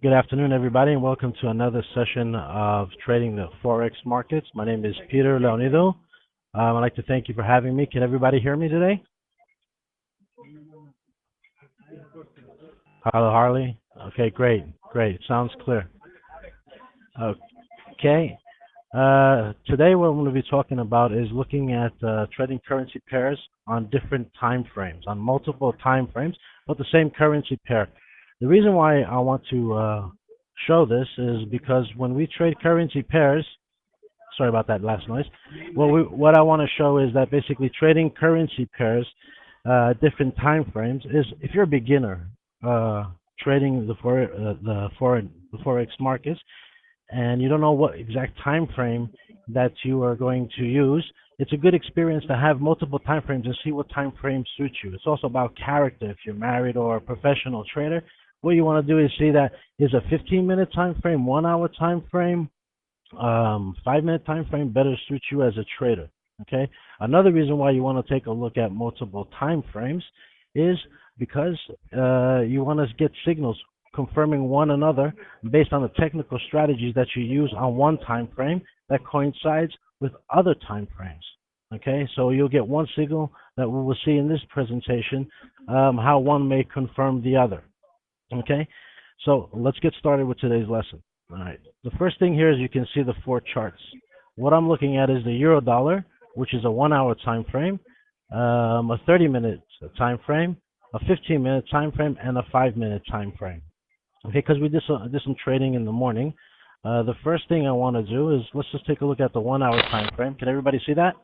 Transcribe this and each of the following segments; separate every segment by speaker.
Speaker 1: Good afternoon, everybody, and welcome to another session of trading the Forex markets. My name is Peter Leonidou. I'd like to thank you for having me. Can everybody hear me today? Hello, Harley. Okay, great. Sounds clear. Okay. Today what I'm going to be talking about is looking at trading currency pairs on different time frames, on multiple time frames, but the same currency pair. The reason why I want to show this is because when we trade currency pairs, sorry about that last noise. What I want to show is that basically trading currency pairs, different time frames, is if you're a beginner trading the Forex markets, and you don't know what exact time frame that you are going to use, it's a good experience to have multiple time frames and see what time frame suits you. It's also about character. If you're married or a professional trader, what you want to do is see that is a 15-minute time frame, 1 hour time frame, 5-minute time frame better suits you as a trader. Okay. Another reason why you want to take a look at multiple time frames is because you want to get signals confirming one another based on the technical strategies that you use on one time frame that coincides with other time frames. Okay, so you'll get one signal that we will see in this presentation, how one may confirm the other. Okay, so let's get started with today's lesson. All right, the first thing here is you can see the 4 charts. What I'm looking at is the euro dollar, which is a 1 hour time frame, a 30-minute time frame, a 15-minute time frame, and a 5-minute time frame. Okay, because we did some trading in the morning. The first thing I want to do is let's just take a look at the 1 hour time frame. Can everybody see that?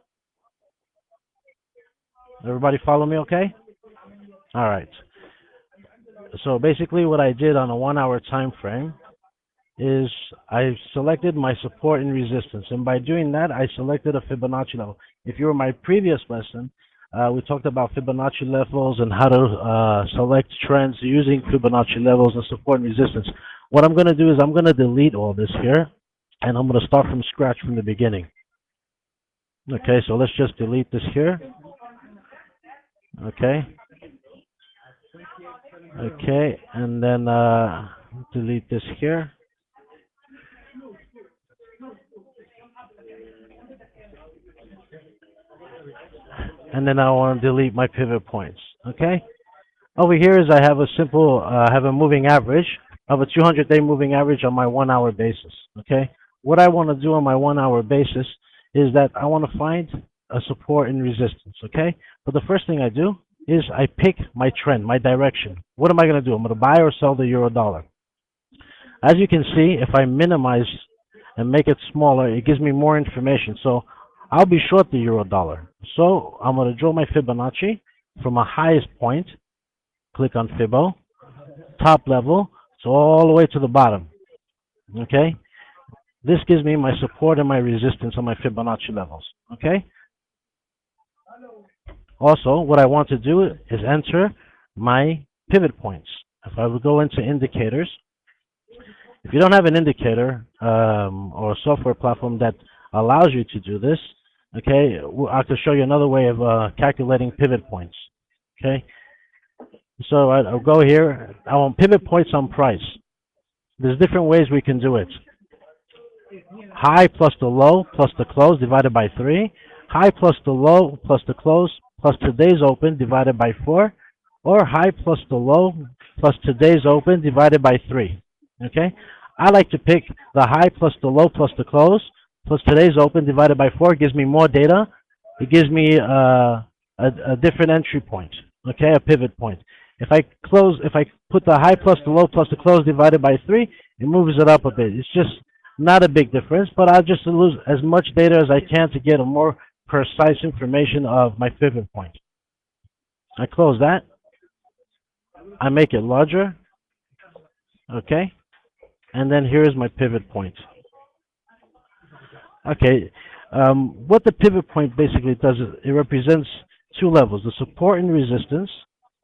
Speaker 1: Everybody follow me okay? All right. So basically what I did on a 1 hour time frame is I selected my support and resistance. And by doing that, I selected a Fibonacci level. If you were in my previous lesson, we talked about Fibonacci levels and how to select trends using Fibonacci levels and support and resistance. What I'm going to do is I'm going to delete all this here, and I'm going to start from scratch from the beginning. Okay, so let's just delete this here. Okay, and then delete this here. And then I want to delete my pivot points. Okay. Over here is I have a simple, have a moving average of a 200-day moving average on my 1 hour basis. Okay. What I want to do on my 1 hour basis is that I want to find a support and resistance. Okay. But the first thing I do is I pick my trend, my direction. What am I going to do? I'm going to buy or sell the euro dollar. As you can see, if I minimize and make it smaller, it gives me more information. So I'll be short the euro dollar. So I'm going to draw my Fibonacci from a highest point. Click on Fibo, top level, so all the way to the bottom. Okay? This gives me my support and my resistance on my Fibonacci levels. Okay? Also, what I want to do is enter my pivot points. If I would go into indicators, if you don't have an indicator or a software platform that allows you to do this, okay, I have to show you another way of calculating pivot points. Okay? So I'll go here. I want pivot points on price. There's different ways we can do it. High plus the low plus the close divided by 3. High plus the low plus the close plus today's open divided by 4. Or high plus the low plus today's open divided by 3. Okay? I like to pick the high plus the low plus the close plus today's open divided by 4. It gives me more data. It gives me a different entry point. Okay, a pivot point. If I put the high plus the low plus the close divided by 3, it moves it up a bit. It's just not a big difference, but I'll just lose as much data as I can to get a more precise information of my pivot point. I close that. I make it larger. Okay, and then here's my pivot point. Okay, what the pivot point basically does is it represents 2 levels, the support and resistance.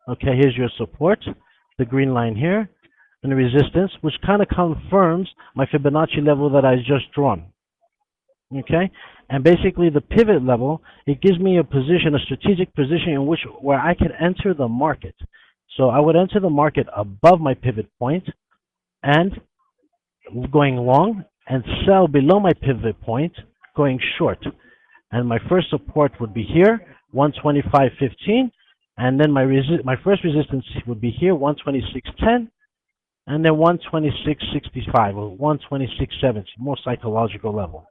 Speaker 1: Okay, here's your support, the green line here, and the resistance, which kind of confirms my Fibonacci level that I just drawn. Okay, and basically the pivot level, it gives me a position, a strategic position in where I can enter the market So I would enter the market above my pivot point and going long, and sell below my pivot point going short. And my first support would be here, 125.15, and then my first resistance would be here, 126.10, and then 126.65 or 126.70, more psychological level.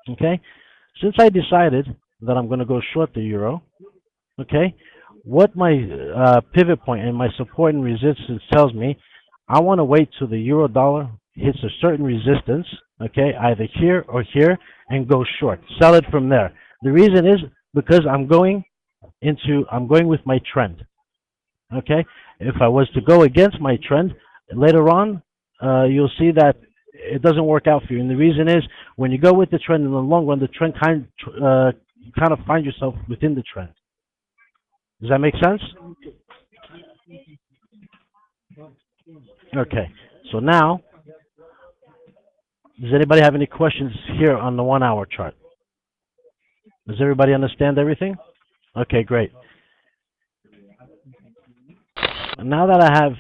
Speaker 1: Okay, since I decided that I'm going to go short the euro, okay, what my pivot point and my support and resistance tells me, I want to wait till the euro dollar hits a certain resistance, okay, either here or here, and go short. Sell it from there. The reason is because I'm going with my trend, okay? If I was to go against my trend, later on, you'll see that it doesn't work out for you. And the reason is, when you go with the trend in the long run, the trend you kind of find yourself within the trend. Does that make sense? Okay. So now, does anybody have any questions here on the 1 hour chart? Does everybody understand everything? Okay, great. Now that I have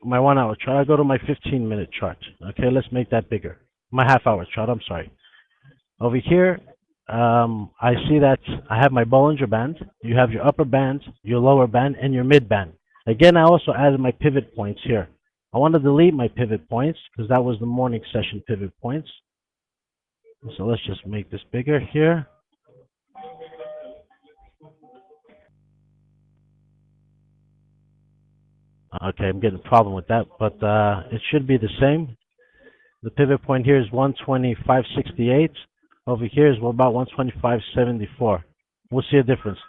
Speaker 1: my 1 hour chart, I go to my 15-minute chart. Okay, let's make that bigger. My half-hour chart, I'm sorry. Over here, I see that I have my Bollinger Band. You have your upper band, your lower band, and your mid band. Again, I also added my pivot points here. I want to delete my pivot points because that was the morning session pivot points. So let's just make this bigger here. Okay, I'm getting a problem with that, but it should be the same. The pivot point here is 125.68. Over here is about 125.74. We'll see a difference.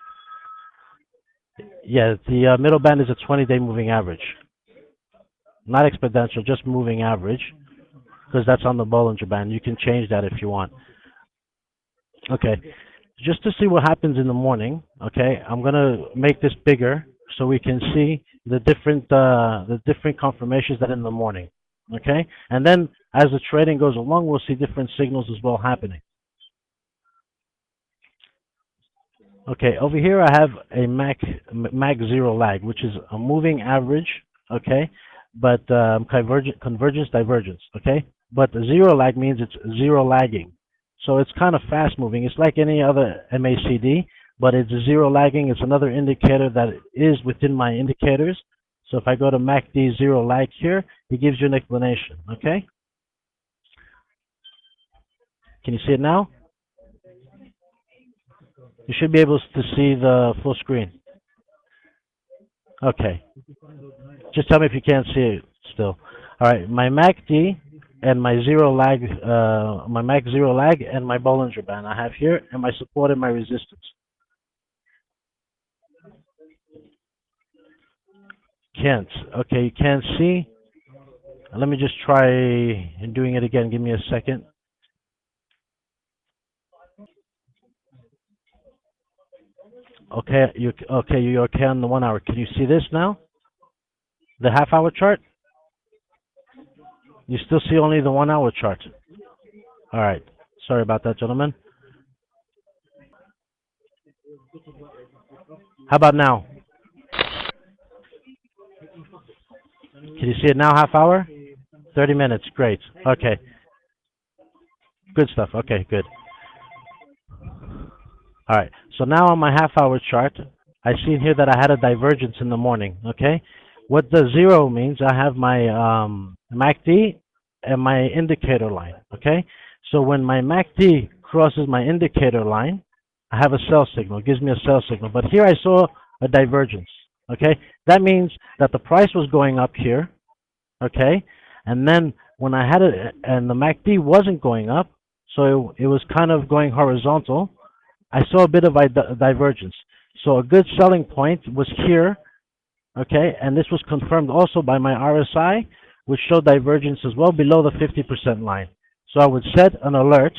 Speaker 1: Yeah, the middle band is a 20-day moving average. Not exponential, just moving average, because that's on the Bollinger Band. You can change that if you want. Okay, just to see what happens in the morning, okay, I'm going to make this bigger so we can see the different confirmations that in the morning, okay? And then as the trading goes along, we'll see different signals as well happening. Okay, over here I have a MAC zero lag, which is a moving average, okay, but convergence, divergence, okay? But the zero lag means it's zero lagging. So it's kind of fast moving. It's like any other MACD, but it's zero lagging. It's another indicator that is within my indicators. So if I go to MACD zero lag here, it gives you an explanation, okay? Can you see it now? You should be able to see the full screen. Okay. Just tell me if you can't see it still. All right, my MACD and my zero lag, my MAC zero lag and my Bollinger Band I have here, and my support and my resistance. Can't. Okay, you can't see. Let me just try doing it again. Give me a second. Okay, you're okay on the 1 hour. Can you see this now? The half-hour chart? You still see only the 1 hour chart. All right. Sorry about that, gentlemen. How about now? Can you see it now, half hour? 30 minutes. Great. Okay. Good stuff. Okay, good. All right. So now on my half-hour chart, I see here that I had a divergence in the morning. Okay. What the zero means, I have my MACD and my indicator line. Okay. So when my MACD crosses my indicator line, I have a sell signal. It gives me a sell signal. But here I saw a divergence. Okay. That means that the price was going up here. Okay. And then when I had it, and the MACD wasn't going up, so it was kind of going horizontal, I saw a bit of a divergence. So a good selling point was here, okay, and this was confirmed also by my RSI, which showed divergence as well below the 50% line. So I would set an alert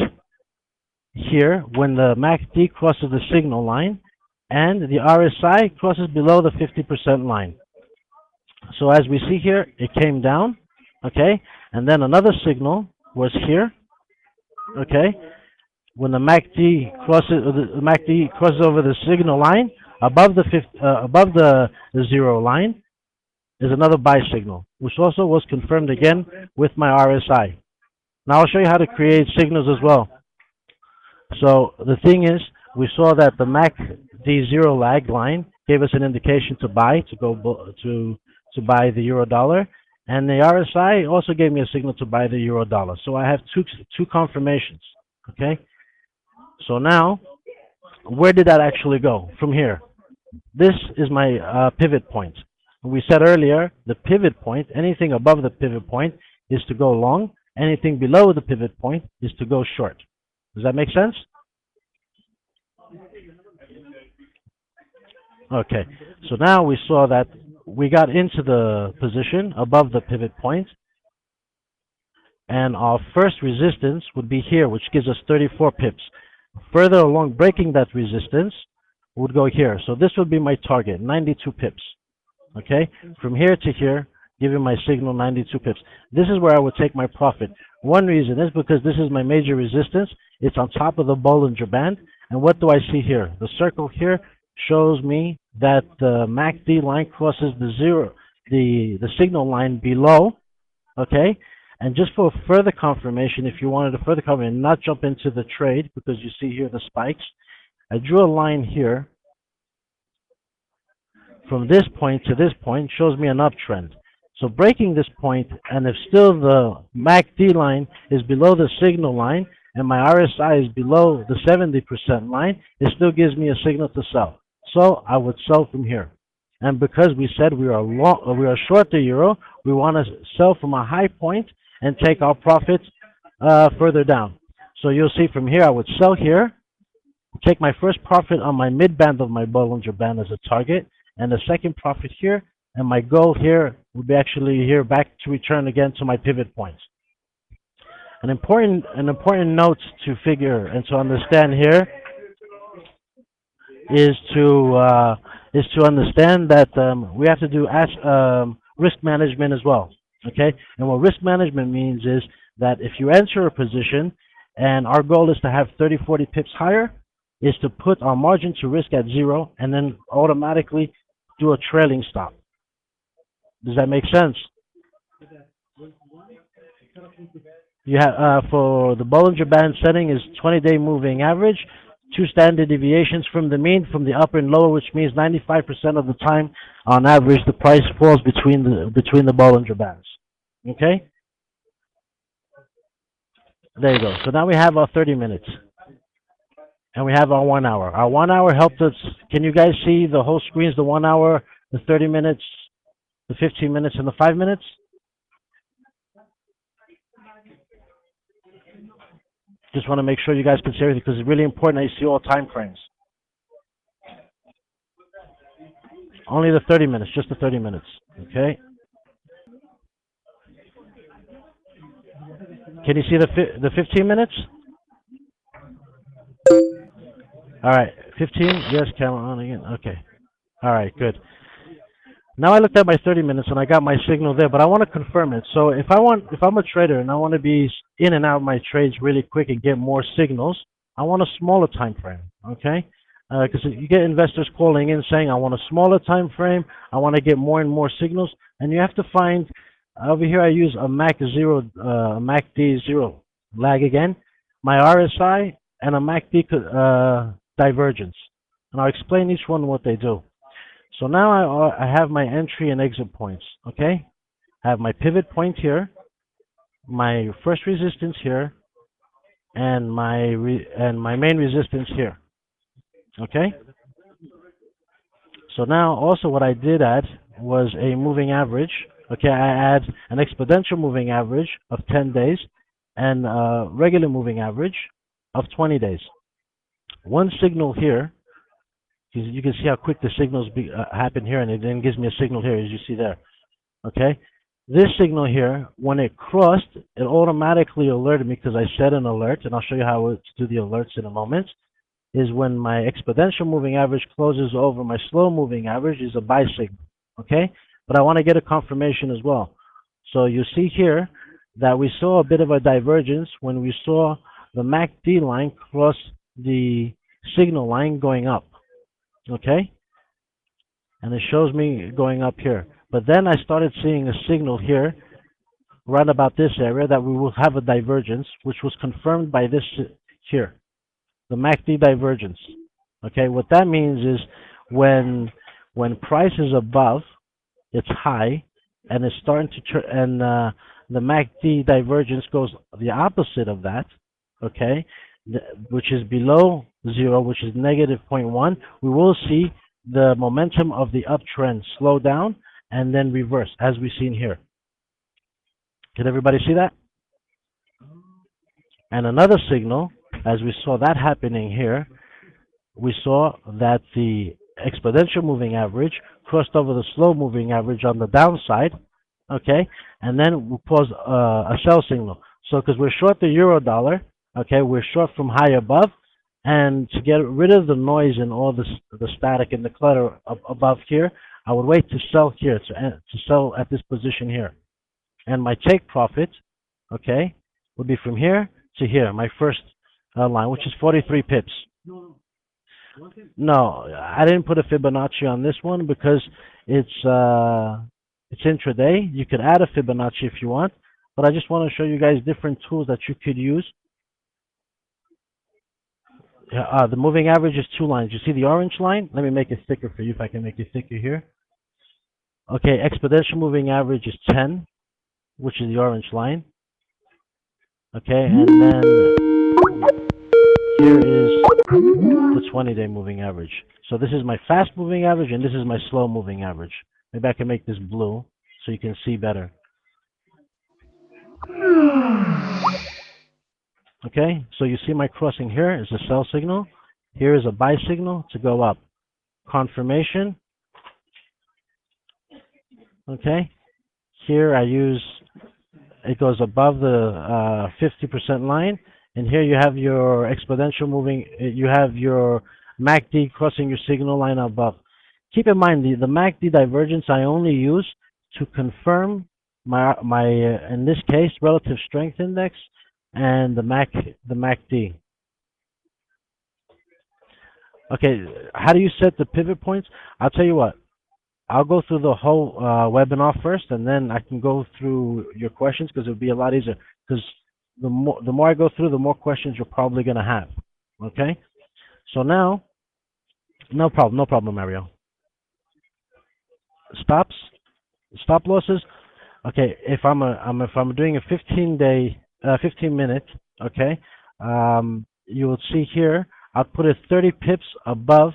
Speaker 1: here when the MACD crosses the signal line and the RSI crosses below the 50% line. So as we see here, it came down, okay, and then another signal was here, okay. When the MACD crosses over the signal line above the zero line, is another buy signal, which also was confirmed again with my RSI. Now I'll show you how to create signals as well. So the thing is, we saw that the MACD0 lag line gave us an indication to buy, to buy the euro dollar, and the RSI also gave me a signal to buy the euro dollar. So I have two confirmations. Okay. So now, where did that actually go from here? This is my pivot point. We said earlier, the pivot point, anything above the pivot point is to go long. Anything below the pivot point is to go short. Does that make sense? Okay. So now we saw that we got into the position above the pivot point, and our first resistance would be here, which gives us 34 pips. Further along, breaking that resistance would go here. So this would be my target, 92 pips. Okay, from here to here, giving my signal 92 pips. This is where I would take my profit. One reason is because this is my major resistance. It's on top of the Bollinger Band. And what do I see here? The circle here shows me that the MACD line crosses the signal line below. Okay, and just for further confirmation, if you wanted a further confirmation, not jump into the trade because you see here the spikes. I drew a line here from this point to this point, shows me an uptrend. So breaking this point, and if still the MACD line is below the signal line and my RSI is below the 70% line, it still gives me a signal to sell. So I would sell from here. And because we said we are short the euro, we want to sell from a high point and take our profits further down. So you'll see from here, I would sell here, take my first profit on my mid band of my Bollinger Band as a target, and the second profit here, and my goal here would be actually here back to return again to my pivot points. An important note to figure and to understand here is to understand that we have to do risk management as well. Okay, and what risk management means is that if you enter a position and our goal is to have 30-40 pips higher, is to put our margin to risk at 0 and then automatically do a trailing stop. Does that make sense? You have for the Bollinger Band setting is 20-day moving average, 2 standard deviations from the mean, from the upper and lower, which means 95% of the time, on average, the price falls between the Bollinger Bands. Okay? There you go. So now we have our 30 minutes. And we have our 1 hour. Our 1 hour helped us. Can you guys see the whole screens, the 1 hour, the 30 minutes, the 15 minutes, and the 5 minutes? Just want to make sure you guys can see everything because it's really important that you see all time frames. Only the 30 minutes, just the 30 minutes. Okay? Can you see the 15 minutes? All right, 15. Yes, camera on again. Okay. All right, good. Now I looked at my 30 minutes and I got my signal there, but I want to confirm it. So if I'm a trader and I want to be in and out of my trades really quick and get more signals, I want a smaller time frame. Okay? Because you get investors calling in saying, I want a smaller time frame, I want to get more and more signals, and you have to find. Over here I use a MACD0 lag again, my RSI, and a MACD divergence. And I'll explain each one what they do. So now I have my entry and exit points. Okay? I have my pivot point here, my first resistance here, and my main resistance here. Okay? So now also what I did add was a moving average. Okay, I add an exponential moving average of 10 days and a regular moving average of 20 days. One signal here, you can see how quick the signals happen here, and it then gives me a signal here, as you see there. Okay, this signal here, when it crossed, it automatically alerted me because I set an alert, and I'll show you how to do the alerts in a moment, is when my exponential moving average closes over my slow moving average is a buy signal. Okay, but I want to get a confirmation as well. So you see here that we saw a bit of a divergence when we saw the MACD line cross the signal line going up. Okay, and it shows me going up here. But then I started seeing a signal here, right about this area, that we will have a divergence, which was confirmed by this here, the MACD divergence. Okay, what that means is when price is above, it's high, and it's starting to turn, and the MACD divergence goes the opposite of that. Okay, which is below zero, which is negative -0.1. We will see the momentum of the uptrend slow down and then reverse, as we've seen here. Can everybody see that? And another signal, as we saw that happening here, we saw that the exponential moving average crossed over the slow moving average on the downside, okay, and then we pause a sell signal. So because we're short the euro dollar, okay, we're short from high above, and to get rid of the noise and all the static and the clutter above here, I would wait to sell here, to sell at this position here. And my take profit, okay, would be from here to here, my first line, which is 43 pips. No, I didn't put a Fibonacci on this one because it's intraday. You could add a Fibonacci if you want, but I just want to show you guys different tools that you could use. The moving average is 2 lines. You see the orange line? Let me make it thicker for you if I can make it thicker here. Okay, exponential moving average is 10, which is the orange line. Okay, and then here is the 20-day moving average. So this is my fast moving average and this is my slow moving average. Maybe I can make this blue so you can see better. Okay, so you see my crossing here is a sell signal. Here is a buy signal to go up. Confirmation. Okay, here I use, it goes above the 50% line, and here you have your exponential moving, you have your MACD crossing your signal line above. Keep in mind, the MACD divergence I only use to confirm my in this case, relative strength index and the MACD. Okay, how do you set the pivot points? I'll tell you what. I'll go through the whole webinar first, and then I can go through your questions because it'll be a lot easier. Because the more I go through, the more questions you're probably going to have. Okay? So now, no problem, Mario. Stop losses. Okay, if I'm doing a 15 minute, okay, you will see here I'll put it 30 pips above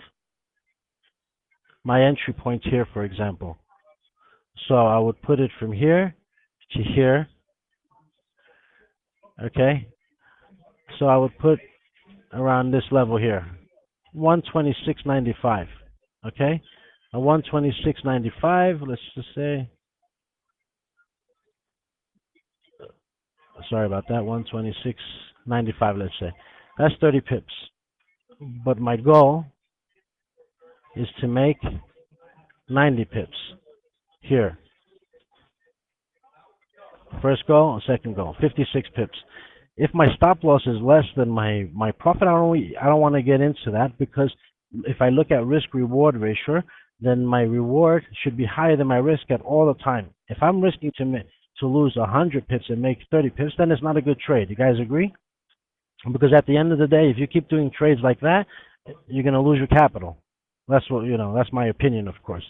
Speaker 1: my entry point here, for example. So I would put it from here to here. Okay. So I would put around this level here, 126.95. Okay. A 126.95. Let's just say. Sorry about that. 126.95. Let's say that's 30 pips. But my goal is to make 90 pips here. First goal, second goal, 56 pips. If my stop loss is less than my profit, I don't want to get into that, because if I look at risk reward ratio, then my reward should be higher than my risk at all the time. If I'm risking to lose 100 pips and make 30 pips, then it's not a good trade. You guys agree? Because at the end of the day, if you keep doing trades like that, you're going to lose your capital. That's what, that's my opinion, of course.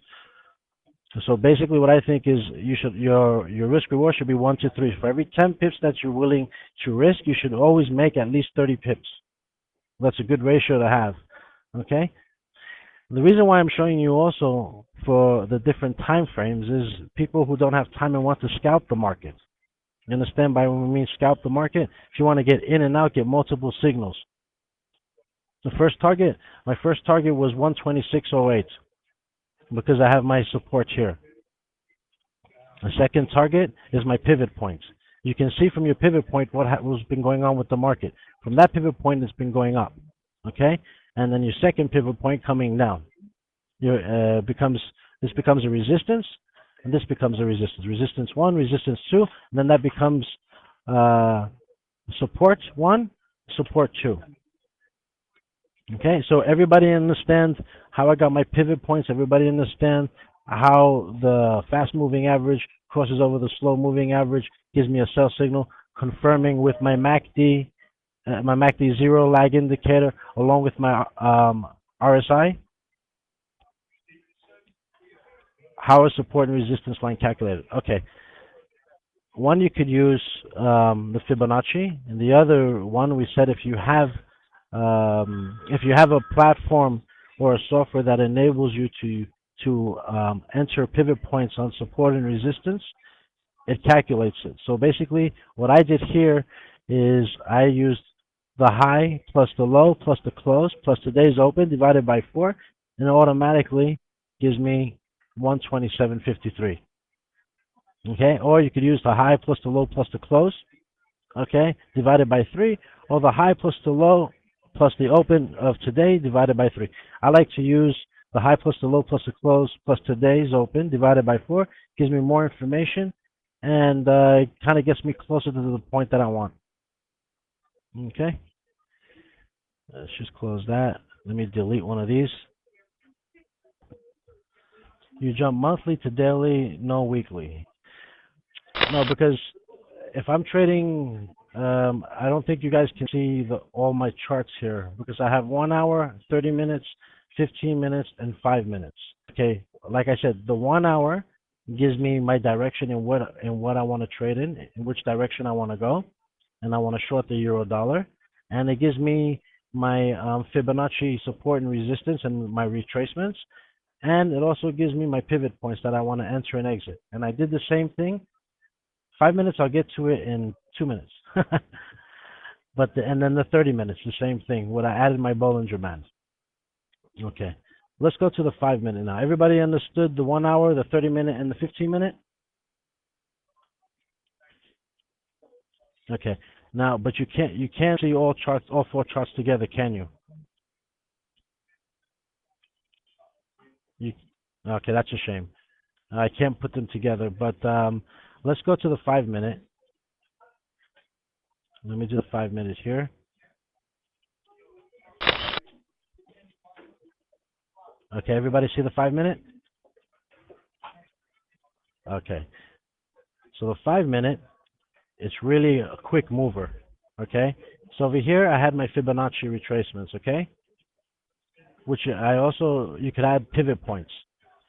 Speaker 1: So basically what I think is your risk reward should be 1 to 3. For every 10 pips that you're willing to risk, you should always make at least 30 pips. That's a good ratio to have. Okay? The reason why I'm showing you also for the different time frames is people who don't have time and want to scalp the market. You understand by when we mean scalp the market? If you want to get in and out, get multiple signals. My first target was 126.08 because I have my support here. The second target is my pivot point. You can see from your pivot point what's been going on with the market. From that pivot point, it's been going up. Okay? And then your second pivot point coming down. This becomes a resistance, and this becomes a resistance. Resistance 1, resistance 2, and then that becomes support 1, support 2. Okay, so everybody understand how I got my pivot points? Everybody understand how the fast moving average crosses over the slow moving average, gives me a sell signal, confirming with my MACD zero lag indicator along with my RSI. How is support and resistance line calculated? Okay, one you could use the Fibonacci, and the other one we said if you have a platform or a software that enables you to enter pivot points on support and resistance, it calculates it. So basically, what I did here is I used the high plus the low plus the close plus today's open divided by 4, and it automatically gives me 127.53. Okay, or you could use the high plus the low plus the close, okay, divided by 3, or the high plus the low plus the open of today divided by 3. I like to use the high plus the low plus the close plus today's open divided by 4. Gives me more information, and it kind of gets me closer to the point that I want. Okay, let's just close that. Let me delete one of these. You jump monthly to daily, no weekly. No, because if I'm trading, I don't think you guys can see all my charts here because I have 1 hour, 30 minutes, 15 minutes, and 5 minutes. Okay, like I said, the 1 hour gives me my direction and what I want to trade in which direction I want to go, and I want to short the euro dollar, and it gives me my Fibonacci support and resistance and my retracements, and it also gives me my pivot points that I want to enter and exit. And I did the same thing. 5 minutes, I'll get to it in 2 minutes. And then the 30 minutes, the same thing. When I added my Bollinger Bands. Okay, let's go to the 5 minute now. Everybody understood the 1 hour, the 30 minute, and the 15 minute? Okay. Now, but you can't see all 4 charts together, can you? You okay? That's a shame. I can't put them together. But let's go to the 5 minute. Let me do the 5 minute here. Okay, everybody see the 5 minute? Okay. So the 5 minute, it's really a quick mover. Okay. So over here, I had my Fibonacci retracements. Okay. Which you could add pivot points.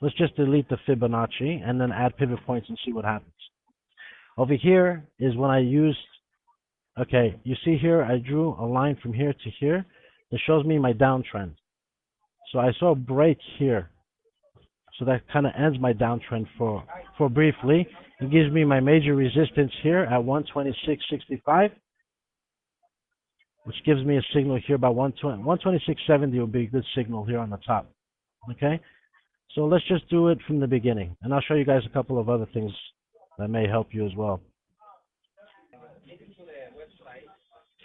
Speaker 1: Let's just delete the Fibonacci and then add pivot points and see what happens. Over here is when I used, okay, you see here, I drew a line from here to here that shows me my downtrend. So I saw a break here. So that kind of ends my downtrend for briefly. It gives me my major resistance here at 126.65, which gives me a signal here about 126.70 will be a good signal here on the top. Okay, so let's just do it from the beginning, and I'll show you guys a couple of other things that may help you as well.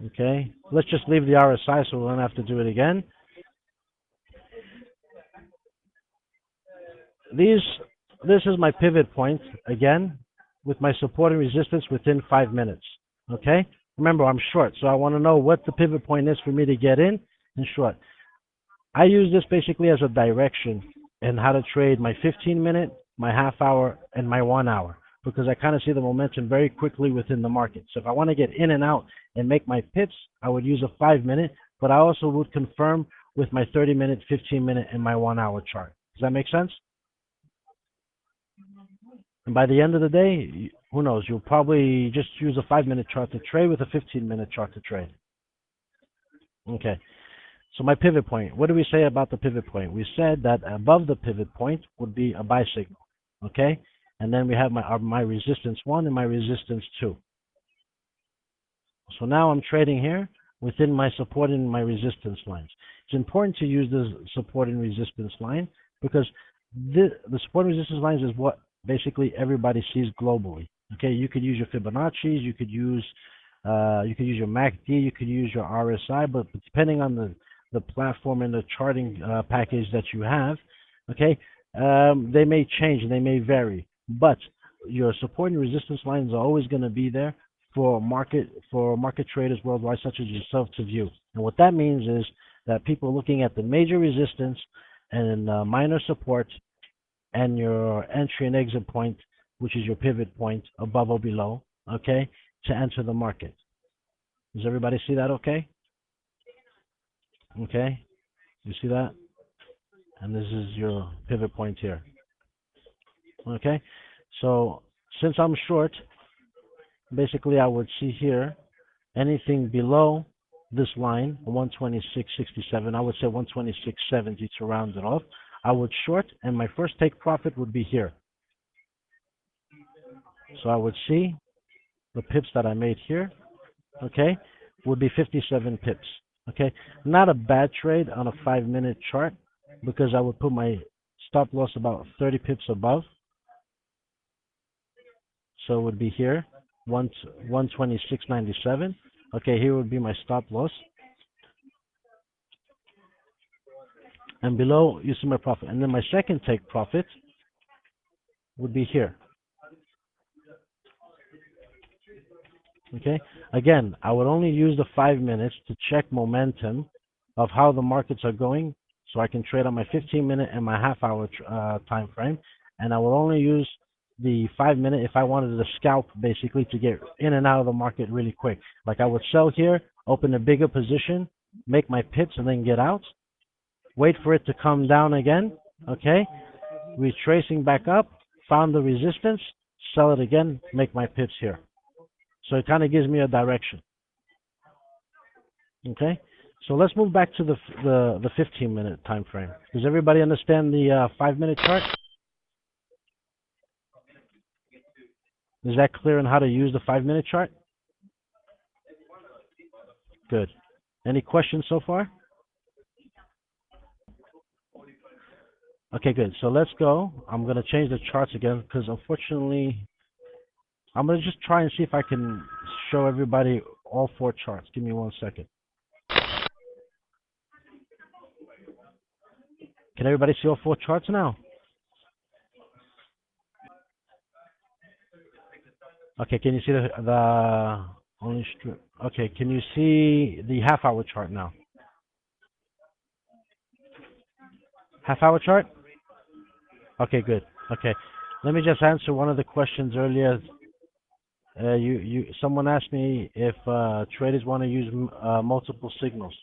Speaker 1: Okay, let's just leave the RSI so we don't have to do it again. This is my pivot point again with my support and resistance within 5 minutes. Okay, remember I'm short, so I want to know what the pivot point is for me to get in short. I use this basically as a direction in how to trade my 15 minute, my half hour, and my 1 hour, because I kind of see the momentum very quickly within the market. So if I want to get in and out and make my pips, I would use a 5 minute, but I also would confirm with my 30 minute, 15 minute, and my 1 hour chart. Does that make sense? And by the end of the day, who knows, you'll probably just use a 5 minute chart to trade with a 15 minute chart to trade. Okay. So my pivot point, what do we say about the pivot point? We said that above the pivot point would be a buy signal, okay? And then we have my resistance 1 and my resistance 2. So now I'm trading here within my support and my resistance lines. It's important to use this support and resistance line because the support and resistance lines is what basically everybody sees globally. Okay, you could use your Fibonacci's, you could use your MACD, you could use your RSI, but depending on the platform and the charting package that you have, okay, they may change and they may vary, but your support and resistance lines are always going to be there for market traders worldwide, such as yourself, to view. And what that means is that people looking at the major resistance and minor support and your entry and exit point, which is your pivot point above or below, okay, to enter the market. Does everybody see that okay? Okay, you see that? And this is your pivot point here. Okay, so since I'm short, basically I would see here anything below this line, 126.67, I would say 126.70 to round it off. I would short, and my first take profit would be here. So I would see the pips that I made here, okay, would be 57 pips. Okay, not a bad trade on a 5-minute chart because I would put my stop loss about 30 pips above. So it would be here, 126.97. Okay, here would be my stop loss. And below, you see my profit. And then my second take profit would be here. Okay, again, I would only use the 5 minutes to check momentum of how the markets are going, so I can trade on my 15-minute and my half-hour time frame. And I will only use the 5 minute if I wanted to scalp, basically, to get in and out of the market really quick. Like I would sell here, open a bigger position, make my pips, and then get out. Wait for it to come down again. Okay, retracing back up, found the resistance, sell it again, make my pips here. So it kind of gives me a direction. Okay, so let's move back to the 15-minute time frame. Does everybody understand the 5-minute chart? Is that clear on how to use the 5-minute chart? Good. Any questions so far? Okay, good. So let's go. I'm going to change the charts again because unfortunately, I'm going to just try and see if I can show everybody all 4 charts. Give me 1 second. Can everybody see all 4 charts now? Okay, can you see the only strip? Okay, can you see the half-hour chart now? Half-hour chart? Okay, good. Okay, let me just answer one of the questions earlier. Someone asked me if traders want to use multiple signals.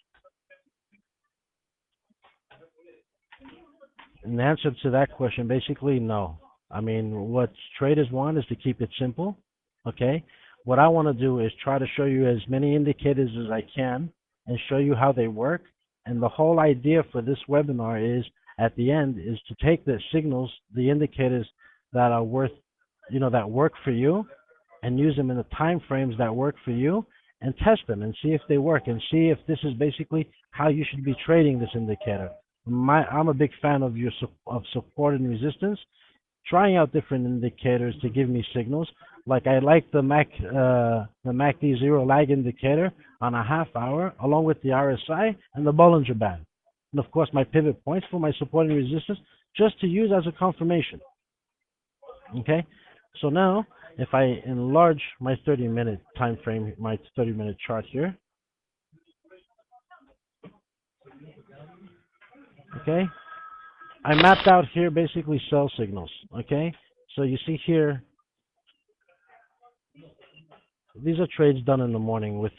Speaker 1: And the answer to that question, basically, no. I mean, what traders want is to keep it simple, okay? What I want to do is try to show you as many indicators as I can and show you how they work. And the whole idea for this webinar is, at the end, is to take the signals, the indicators that are worth, that work for you, and use them in the time frames that work for you, and test them and see if they work, and see if this is basically how you should be trading this indicator. I'm a big fan of support and resistance, trying out different indicators to give me signals. Like I like the MACD zero lag indicator on a half hour, along with the RSI and the Bollinger Band, and of course my pivot points for my support and resistance, just to use as a confirmation. Okay, so now if I enlarge my 30-minute time frame, my 30-minute chart here. Okay, I mapped out here basically sell signals. Okay, so you see here, these are trades done in the morning with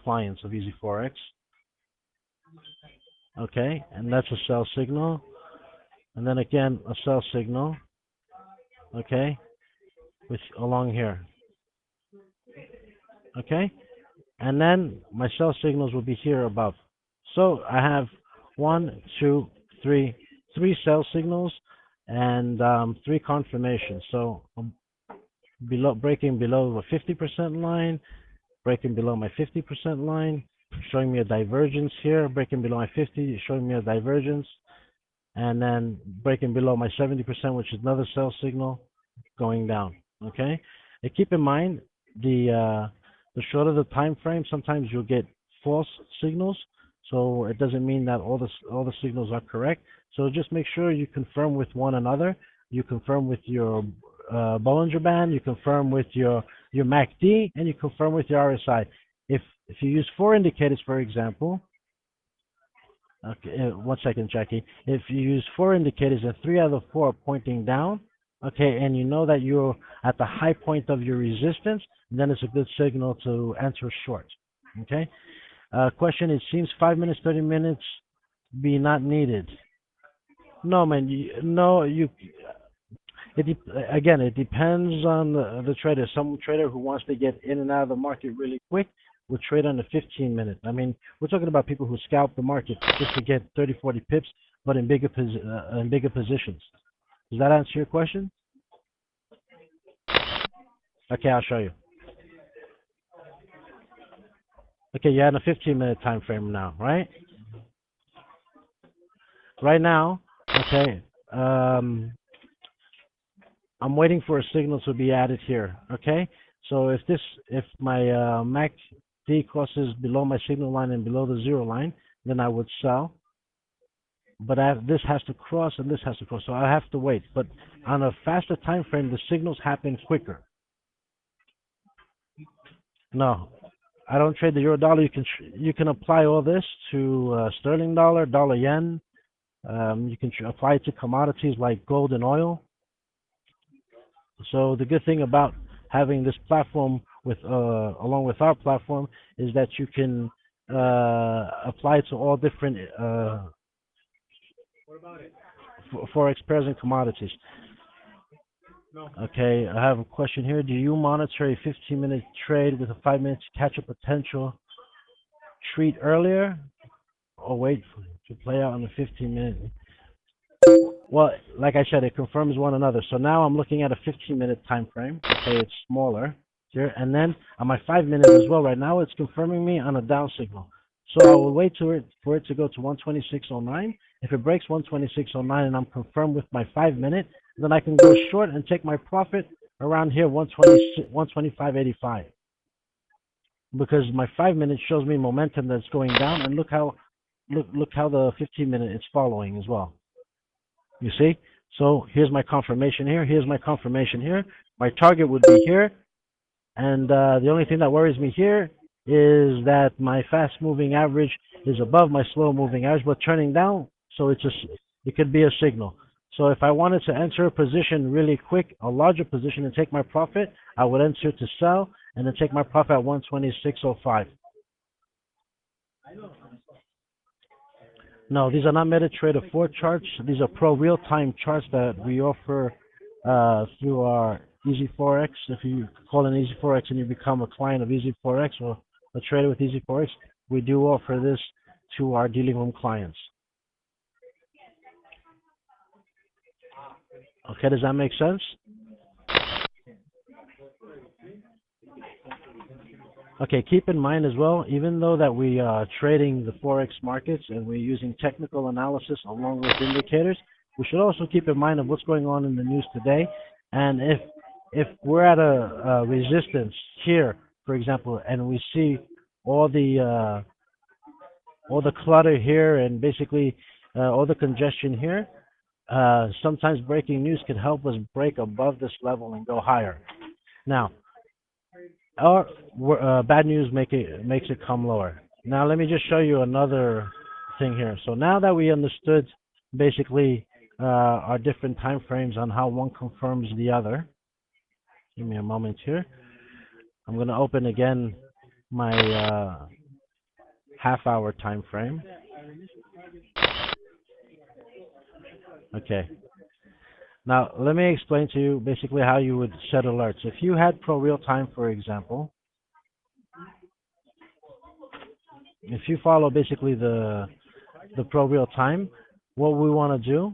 Speaker 1: clients of Easy Forex. Okay, and that's a sell signal, and then again a sell signal. Okay, with along here. Okay, and then my sell signals will be here above. So I have 1, 2, 3 sell signals and 3 confirmations. So breaking below the 50% line, breaking below my 50% line, showing me a divergence here, breaking below my 50, showing me a divergence, and then breaking below my 70%, which is another sell signal, going down. Okay, and keep in mind the shorter the time frame, sometimes you'll get false signals. So it doesn't mean that all the signals are correct. So just make sure you confirm with one another. You confirm with your Bollinger Band, you confirm with your MACD, and you confirm with your RSI. If you use 4 indicators, for example, Okay, 1 second, Jackie. If you use four indicators and three out of the four are pointing down, okay, and you know that you're at the high point of your resistance, then it's a good signal to enter short. Okay. Question: it seems 5 minutes, 30 minutes be not needed. No, man. No, you. Again, it depends on the trader. Some trader who wants to get in and out of the market really quick will trade on the 15 minute. I mean, we're talking about people who scalp the market just to get 30, 40 pips, but in bigger positions. Does that answer your question? Okay, I'll show you. Okay, you're in a 15-minute time frame now, right? Right now, okay. I'm waiting for a signal to be added here. Okay, so if my MACD crosses below my signal line and below the zero line, then I would sell. But this has to cross and this has to cross, so I have to wait. But on a faster time frame, the signals happen quicker. No, I don't trade the euro dollar. You can apply all this to sterling dollar, dollar yen. You can apply it to commodities like gold and oil. So the good thing about having this platform with along with our platform is that you can apply it to all different forex pairs and commodities. Okay, I have a question here. Do you monitor a 15-minute trade with a 5 minute to catch a potential treat earlier, or wait to play out on the 15-minute? Well, like I said, it confirms one another. So now I'm looking at a 15-minute time frame. Okay, it's smaller here, and then on my 5 minute as well. Right now, it's confirming me on a down signal. So I will wait for it to go to 126.09. If it breaks 126.09 and I'm confirmed with my 5 minute, then I can go short and take my profit around here 125.85, because my 5 minute shows me momentum that's going down, and look how the 15 minute is following as well. You see? So here's my confirmation here. Here's my confirmation here. My target would be here. And the only thing that worries me here is that my fast moving average is above my slow moving average, but turning down. So it could be a signal. So if I wanted to enter a position really quick, a larger position, and take my profit, I would enter to sell and then take my profit at 126.05. No, these are not MetaTrader 4 charts. These are pro real-time charts that we offer through our Easy Forex. If you call in Easy Forex and you become a client of Easy Forex or a trader with Easy Forex, we do offer this to our dealing room clients. Okay, does that make sense? Okay, keep in mind as well, even though that we are trading the Forex markets and we're using technical analysis along with indicators, we should also keep in mind of what's going on in the news today. And if we're at a resistance here, for example, and we see all the clutter here and basically all the congestion here, sometimes breaking news can help us break above this level and go higher. Now, or bad news makes it come lower. Now let me just show you another thing here. So now that we understood basically our different time frames on how one confirms the other, give me a moment here. I'm going to open again my half-hour time frame. Okay. Now, let me explain to you basically how you would set alerts. If you had pro real time, for example, if you follow basically the pro real time, what we want to do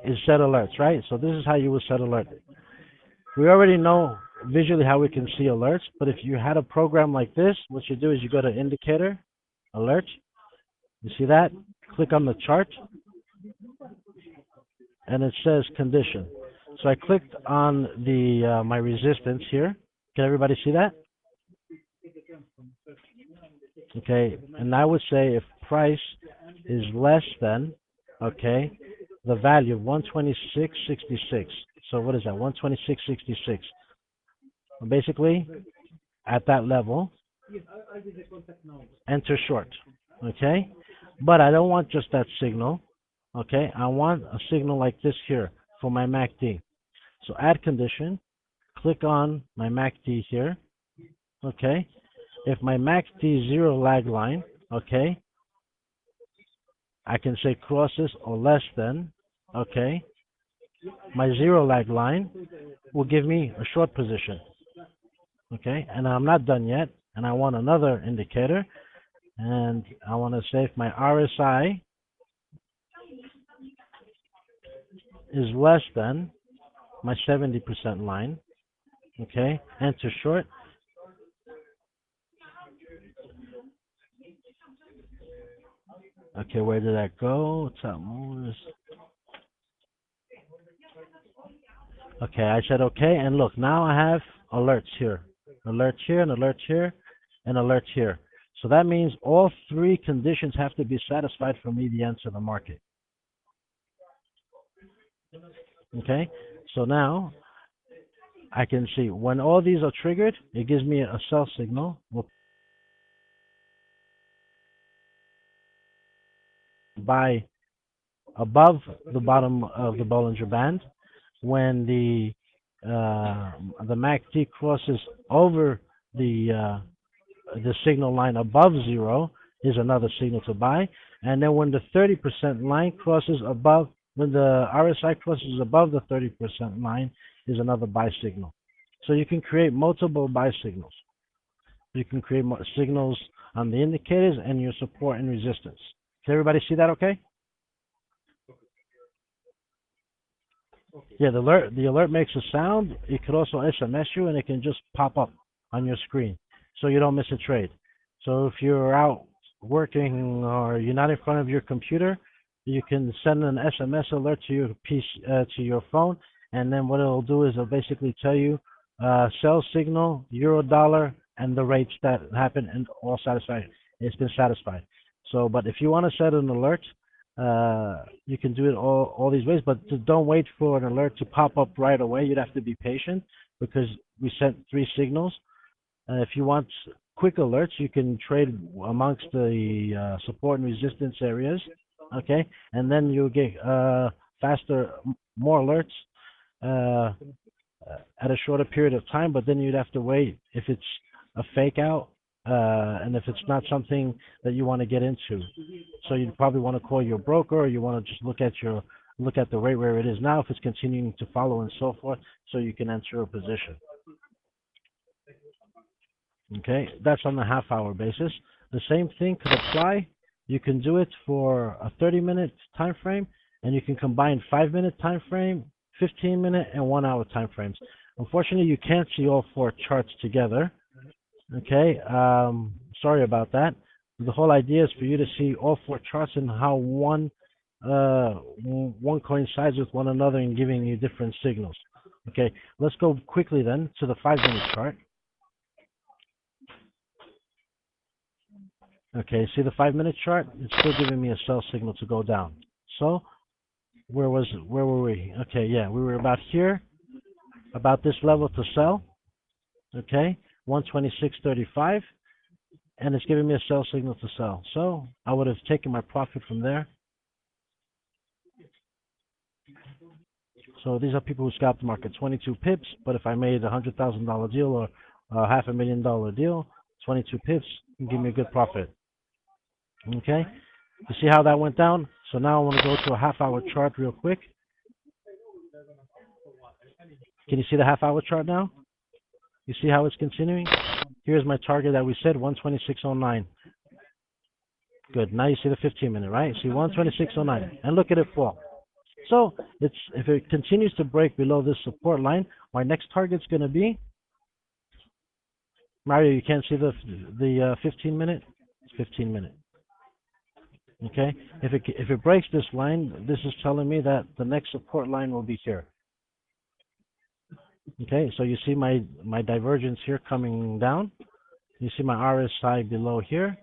Speaker 1: is set alerts, right? So this is how you would set alert. We already know visually how we can see alerts, but if you had a program like this, what you do is you go to indicator, alert, you see that? Click on the chart, and it says condition. So I clicked on the my resistance here. Can everybody see that? Okay, and I would say if price is less than, okay, the value of 126.66. So what is that? 126.66. Basically, at that level, enter short. Okay, but I don't want just that signal. Okay, I want a signal like this here for my MACD. So add condition, click on my MACD here. Okay, if my MACD zero lag line, okay, I can say crosses or less than, okay, my zero lag line will give me a short position. Okay, and I'm not done yet, and I want another indicator, and I want to say if my RSI is less than my 70% line, okay, enter short. Okay, where did that go? What's that move? Okay, I said okay, and look, now I have alerts here, alert here, and alert here, and alert here. So that means all three conditions have to be satisfied for me to enter the market. Okay, so now I can see when all these are triggered, it gives me a sell signal. We'll buy above the bottom of the Bollinger Band. When the MACD crosses over the signal line above zero is another signal to buy. And then when the 30% line crosses above, when the RSI crosses above the 30% line is another buy signal. So you can create multiple buy signals. You can create signals on the indicators and your support and resistance. Can everybody see that okay? Yeah, the alert makes a sound. It could also SMS you, and it can just pop up on your screen, so you don't miss a trade. So if you're out working or you're not in front of your computer, you can send an SMS alert to your to your phone, and then what it'll do is it'll basically tell you sell signal, euro dollar, and the rates that happen, and all satisfied. It's been satisfied. So, but if you want to set an alert, you can do it all these ways, but don't wait for an alert to pop up right away. You'd have to be patient because we sent three signals. If you want quick alerts, you can trade amongst the support and resistance areas, okay? And then you'll get faster, more alerts at a shorter period of time, but then you'd have to wait if it's a fake out and if it's not something that you want to get into. So you'd probably want to call your broker, or you want to just look at the rate where it is now, if it's continuing to follow and so forth, so you can enter a position. Okay, that's on the half-hour basis. The same thing could apply. You can do it for a 30-minute time frame, and you can combine 5-minute time frame, 15-minute, and 1-hour time frames. Unfortunately, you can't see all four charts together. Okay, sorry about that. The whole idea is for you to see all four charts and how one coincides with one another and giving you different signals. Okay, let's go quickly then to the 5-minute chart. Okay, see the 5-minute chart? It's still giving me a sell signal to go down. So, where were we? Okay, yeah, we were about here, about this level to sell. Okay, 126.35, and it's giving me a sell signal to sell. So, I would have taken my profit from there. So these are people who scalp the market, 22 pips, but if I made a $100,000 deal or a $500,000 deal, 22 pips can give me a good profit. Okay, you see how that went down? So now I want to go to a half-hour chart real quick. Can you see the half-hour chart now? You see how it's continuing? Here's my target that we said, 126.09. Good. Now you see the 15-minute, right? See 126.09, and look at it fall. So if it continues to break below this support line, my next target's going to be, Mario, you can't see the 15-minute? It's 15-minute. Okay, if it breaks this line, this is telling me that the next support line will be here. Okay, so you see my divergence here coming down. You see my RSI below here.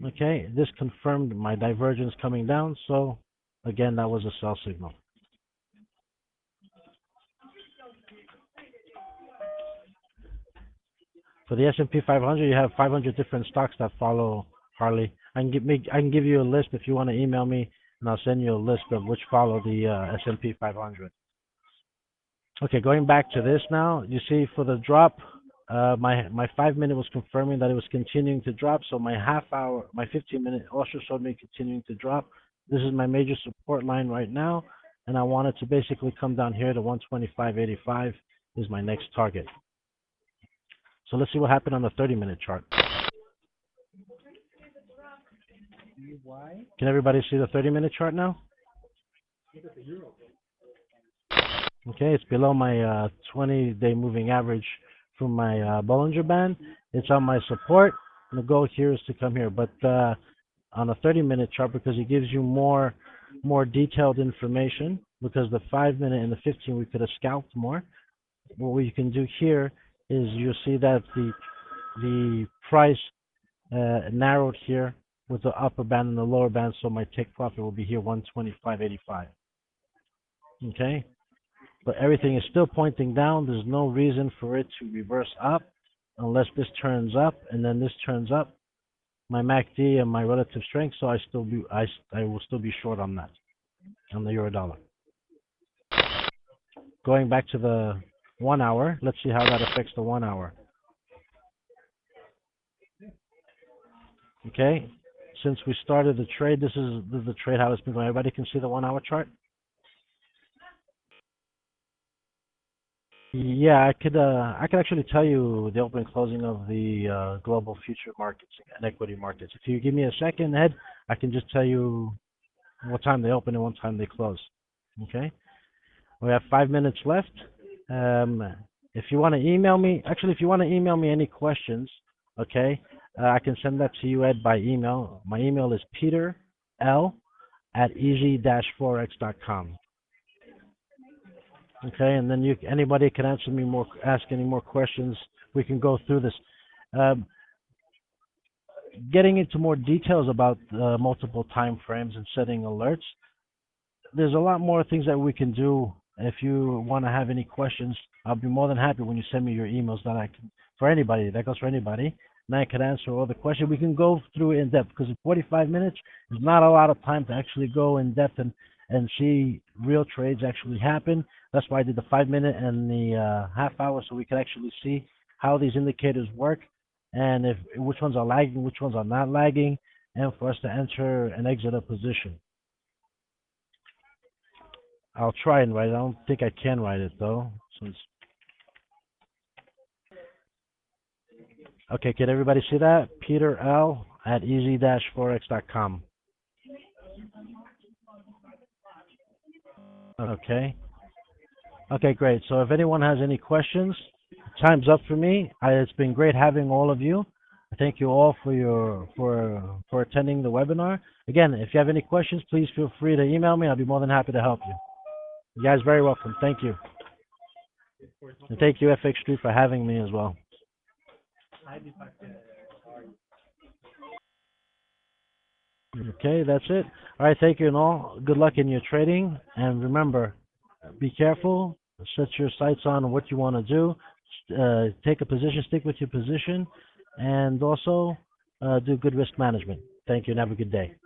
Speaker 1: Okay, this confirmed my divergence coming down. So again, that was a sell signal. For the S&P 500, you have 500 different stocks that follow Harley. I can give you a list if you want to email me, and I'll send you a list of which follow the S&P 500. Okay, going back to this now, you see for the drop, my 5 minute was confirming that it was continuing to drop. So my half hour, my 15 minute also showed me continuing to drop. This is my major support line right now, and I want it to basically come down here to 125.85 is my next target. So let's see what happened on the 30-minute chart. Can everybody see the 30-minute chart now? Okay, it's below my 20-day moving average from my Bollinger Band. It's on my support, and the goal here is to come here. But on a 30-minute chart, because it gives you more detailed information, because the 5-minute and the 15 we could have scalped more. What we can do here is you'll see that the price narrowed here with the upper band and the lower band, so my take profit will be here 125.85. Okay, but everything is still pointing down. There's no reason for it to reverse up unless this turns up and then this turns up. My MACD and my relative strength, so I will still be short on that, on the euro dollar. Going back to the 1 hour, let's see how that affects the 1 hour. Okay, since we started the trade, this is the trade how it's been going. Everybody can see the 1 hour chart? Yeah, I could actually tell you the open and closing of the global future markets and equity markets. If you give me a second, Ed, I can just tell you what time they open and what time they close. Okay, we have 5 minutes left. If you want to email me, if you want to email me any questions, okay, I can send that to you, Ed, by email. My email is peterl@easy-forex.com. Okay, and then anybody can ask any more questions. We can go through this. Getting into more details about multiple time frames and setting alerts, there's a lot more things that we can do. If you want to have any questions, I'll be more than happy when you send me your emails that I can, for anybody, that goes for anybody, and I can answer all the questions. We can go through it in depth, because in 45 minutes is not a lot of time to actually go in depth and see real trades actually happen. That's why I did the 5 minute and the half hour, so we can actually see how these indicators work and which ones are lagging, which ones are not lagging, and for us to enter and exit a position. I'll try and write it. I don't think I can write it though. Okay, can everybody see that? peterl@easy-forex.com. Okay. Okay, great. So if anyone has any questions, time's up for me. It's been great having all of you. Thank you all for attending the webinar. Again, if you have any questions, please feel free to email me. I'll be more than happy to help you. You guys are very welcome. Thank you. And thank you, FX Street, for having me as well. Okay, that's it. All right, thank you and all. Good luck in your trading. And remember, be careful. Set your sights on what you want to do. Take a position, stick with your position, and also do good risk management. Thank you and have a good day.